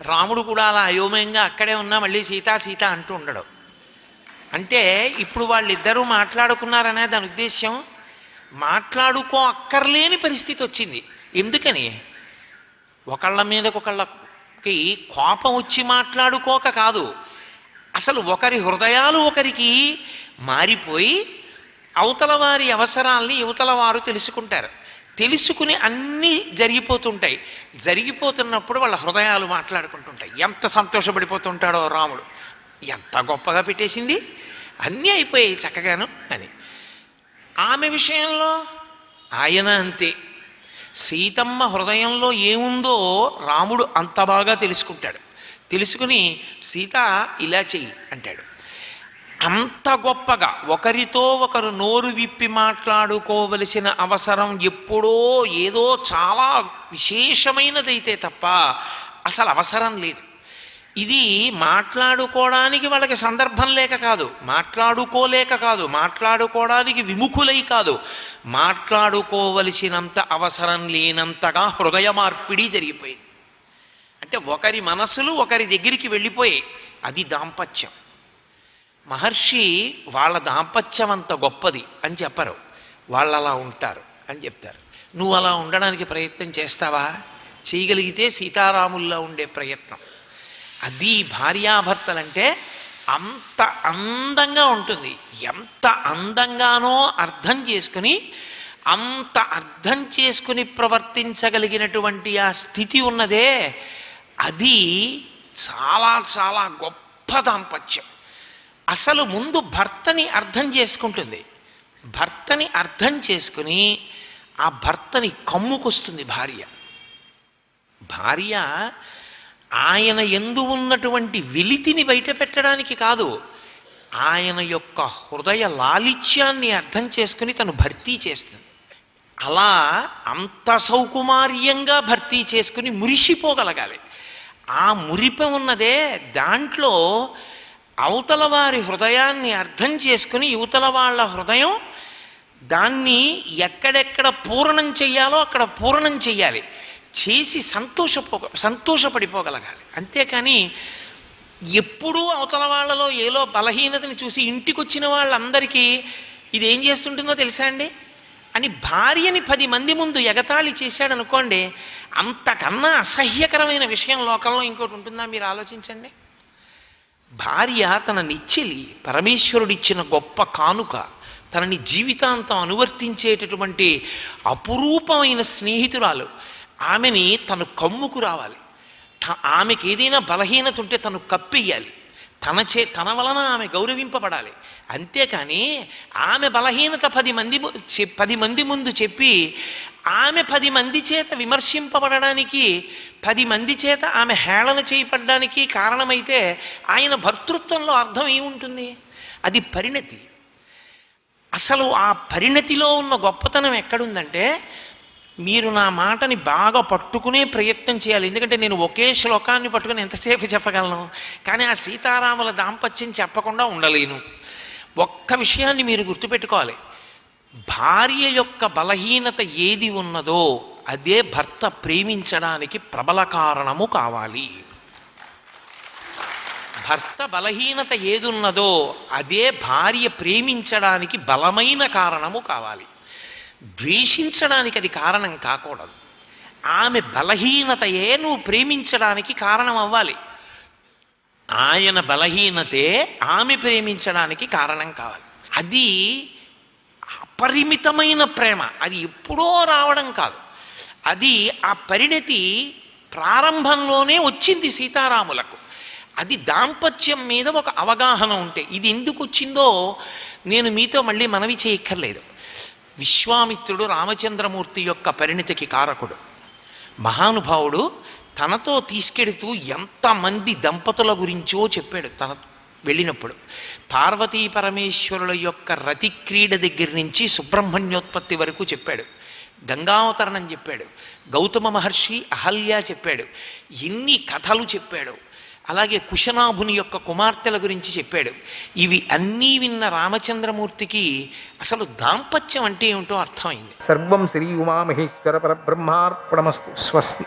రాముడు కూడా అలా అయోమయంగా అక్కడే ఉన్నా మళ్ళీ సీతా సీత అంటూ ఉండడు. అంటే ఇప్పుడు వాళ్ళిద్దరూ మాట్లాడుకున్నారనే దాని ఉద్దేశ్యం, మాట్లాడుకో అక్కర్లేని పరిస్థితి వచ్చింది. ఎందుకని? ఒకళ్ళ మీదకొకళ్ళకి కోపం వచ్చి మాట్లాడుకోక కాదు, అసలు ఒకరి హృదయాలు ఒకరికి మారిపోయి అవతల వారి అవసరాల్ని యువతల వారు తెలుసుకుంటారు. తెలుసుకుని అన్నీ జరిగిపోతుంటాయి. జరిగిపోతున్నప్పుడు వాళ్ళ హృదయాలు మాట్లాడుకుంటుంటాయి. ఎంత సంతోషపడిపోతుంటాడో రాముడు, ఎంత గొప్పగా పెట్టేసింది, అన్నీ అయిపోయాయి చక్కగాను అని. ఆమె విషయంలో ఆయన అంతే. సీతమ్మ హృదయంలో ఏముందో రాముడు అంత బాగా తెలుసుకుంటాడు. తెలుసుకుని సీత ఇలా చెయ్యి అంటాడు. అంత గొప్పగా ఒకరితో ఒకరు నోరు విప్పి మాట్లాడుకోవలసిన అవసరం ఎప్పుడో ఏదో చాలా విశేషమైనదైతే తప్ప అసలు అవసరం లేదు. ఇది మాట్లాడుకోవడానికి వాళ్ళకి సందర్భం లేక కాదు, మాట్లాడుకోలేక కాదు, మాట్లాడుకోవడానికి విముఖులై కాదు, మాట్లాడుకోవలసినంత అవసరం లేనంతగా హృదయ మార్పిడి జరిగిపోయింది. అంటే ఒకరి మనసులు ఒకరి దగ్గరికి వెళ్ళిపోయాయి. అది దాంపత్యం. మహర్షి వాళ్ళ దాంపత్యం అంత గొప్పది అని చెప్పరు, వాళ్ళు అలా ఉంటారు అని చెప్తారు. నువ్వు అలా ఉండడానికి ప్రయత్నం చేస్తావా? చేయగలిగితే సీతారాముల్లో ఉండే ప్రయత్నం. అది భార్యాభర్తలంటే అంత అందంగా ఉంటుంది. ఎంత అందంగానో అర్థం చేసుకుని, అంత అర్థం చేసుకుని ప్రవర్తించగలిగినటువంటి ఆ స్థితి ఉన్నదే, అది చాలా చాలా గొప్ప దాంపత్యం. అసలు ముందు భర్తని అర్థం చేసుకుంటుంది. భర్తని అర్థం చేసుకుని ఆ భర్తని కమ్ముకొస్తుంది భార్య. భార్య ఆయన యందు ఉన్నటువంటి వెలితిని బయట పెట్టడానికి కాదు, ఆయన యొక్క హృదయ లాలిత్యాన్ని అర్థం చేసుకుని తను భర్తీ చేస్తుంది. అలా అంత సౌకుమార్యంగా భర్తీ చేసుకుని మురిసిపోగలగాలి. ఆ మురిప ఉన్నదే, దాంట్లో అవతల వారి హృదయాన్ని అర్థం చేసుకుని యువతల వాళ్ళ హృదయం దాన్ని ఎక్కడెక్కడ పూర్ణం చెయ్యాలో అక్కడ పూర్ణం చెయ్యాలి. చేసి సంతోషపడిపోగలగాలి. అంతేకాని ఎప్పుడూ అవతల వాళ్ళలో ఏలో బలహీనతని చూసి ఇంటికి వచ్చిన వాళ్ళందరికీ ఇది ఏం చేస్తుంటుందో తెలుసా అండి అని భార్యని 10 మంది ముందు ఎగతాళి చేశాడనుకోండి, అంతకన్నా అసహ్యకరమైన విషయం లోకంలో ఇంకోటి ఉంటుందా? మీరు ఆలోచించండి. భార్య తన నిచ్చెలి, పరమేశ్వరుడిచ్చిన గొప్ప కానుక, తనని జీవితాంతం అనువర్తించేటటువంటి అపురూపమైన స్నేహితురాలు. ఆమెని తను కమ్ముకు రావాలి. ఆమెకి ఏదైనా బలహీనత ఉంటే తను కప్పెయ్యాలి. తన వలన ఆమె గౌరవింపబడాలి. అంతేకాని ఆమె బలహీనత 10 మంది ముందు చెప్పి ఆమె 10 మంది చేత విమర్శింపబడడానికి, 10 మంది చేత ఆమె హేళన చేయబడడానికి కారణమైతే ఆయన భర్తృత్వంలో అర్థం ఏముంటుంది? అది పరిణతి. అసలు ఆ పరిణతిలో ఉన్న గొప్పతనం ఎక్కడుందంటే, మీరు నా మాటని బాగా పట్టుకునే ప్రయత్నం చేయాలి. ఎందుకంటే నేను ఒకే శ్లోకాన్ని పట్టుకుని ఎంతసేపు చెప్పగలను, కానీ ఆ సీతారాముల దాంపత్యం చెప్పకుండా ఉండలేను. ఒక్క విషయాన్ని మీరు గుర్తుపెట్టుకోవాలి. భార్య యొక్క బలహీనత ఏది ఉన్నదో అదే భర్త ప్రేమించడానికి ప్రబల కారణము కావాలి. భర్త బలహీనత ఏది ఉన్నదో అదే భార్య ప్రేమించడానికి బలమైన కారణము కావాలి. ద్వేషించడానికి అది కారణం కాకూడదు. ఆమె బలహీనతయే నువ్వు ప్రేమించడానికి కారణం అవ్వాలి. ఆయన బలహీనతే ఆమె ప్రేమించడానికి కారణం కావాలి. అది అపరిమితమైన ప్రేమ, అది ఎప్పుడో రావడం కాదు. అది ఆ పరిణతి ప్రారంభంలోనే వచ్చింది సీతారాములకు. అది దాంపత్యం మీద ఒక అవగాహన ఉంటే. ఇది ఎందుకు వచ్చిందో నేను మీతో మళ్ళీ మనవి చేయక్కర్లేదు. విశ్వామిత్రుడు రామచంద్రమూర్తి యొక్క పరిణతికి కారకుడు. మహానుభావుడు తనతో తీసుకెడుతూ ఎంతమంది దంపతుల గురించో చెప్పాడు. తన వెళ్ళినప్పుడు పార్వతీ పరమేశ్వరుల యొక్క రతిక్రీడ దగ్గర నుంచి సుబ్రహ్మణ్యోత్పత్తి వరకు చెప్పాడు. గంగావతరణం చెప్పాడు. గౌతమ మహర్షి అహల్య చెప్పాడు. ఎన్ని కథలు చెప్పాడు. అలాగే కుశనాభుని యొక్క కుమార్తెల గురించి చెప్పాడు. ఇవి అన్నీ విన్న రామచంద్రమూర్తికి అసలు దాంపత్యం అంటే ఏమిటో అర్థమైంది. సర్వం శ్రీ ఉమామహేశ్వర పరబ్రహ్మార్పణమస్తు. స్వస్తి.